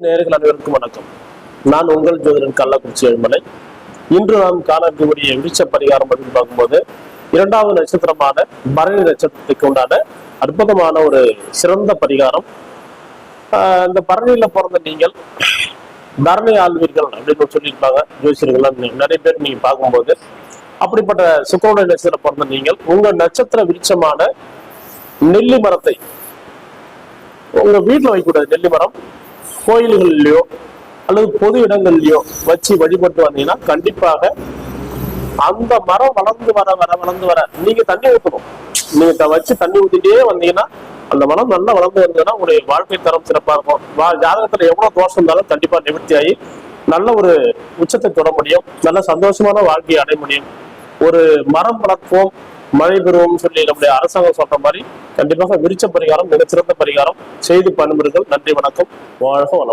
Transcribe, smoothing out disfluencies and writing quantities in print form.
நேயர்கள் அனைவருக்கும் வணக்கம். நான் உங்கள் ஜோதிடன் கள்ளக்குறிச்சி ஏழுமலை. இன்று நாம் காண இருக்கக்கூடிய விருட்ச பரிகாரம் அப்படின்னு பார்க்கும்போது 2வது நட்சத்திரமான பரணி நட்சத்திரத்துக்கு உண்டான அற்புதமான ஒரு சிறந்த பரிகாரம். இந்த பரணியில பிறந்த நீங்கள் தரணி ஆழ்வீர்கள் அப்படின்னு சொல்லியிருப்பாங்க ஜோசியர்கள். நிறைய பேர் நீங்க பார்க்கும்போது அப்படிப்பட்ட சுக்கிரனுடைய நட்சத்திரம் பிறந்த நீங்கள் உங்க நட்சத்திர விருட்சமான நெல்லி மரத்தை உங்க வீட்டுல வைக்கக்கூடாது. நெல்லி மரம் கோயில்கள்லயோ அல்லது பொது இடங்கள்லயோ வச்சு வழிபட்டு வந்தீங்கன்னா கண்டிப்பாக அந்த மரம் வளர்ந்து வர நீங்க தண்ணி ஊற்றணும். நீங்க வச்சு தண்ணி ஊத்திட்டே வந்தீங்கன்னா அந்த மரம் நல்லா வளர்ந்து வந்ததுன்னா உங்களுடைய வாழ்க்கை தரம் சிறப்பா இருக்கும். ஜாதகத்துல எவ்வளவு தோஷம் இருந்தாலும் கண்டிப்பா நிவர்த்தி ஆகி நல்ல ஒரு உச்சத்தை தொட முடியும். நல்ல சந்தோஷமான வாழ்க்கையை அடைய முடியும். ஒரு மரம் வளர்ப்போம் மழை பெறுவோம் சொல்லி நம்முடைய அரசாங்கம் சொல்ற மாதிரி கண்டிப்பாக விருட்ச பரிகாரம் மிகச்சிறந்த பரிகாரம் செய்து பண்ணுங்கள். நன்றி, வணக்கம், வாழ்க வளம்.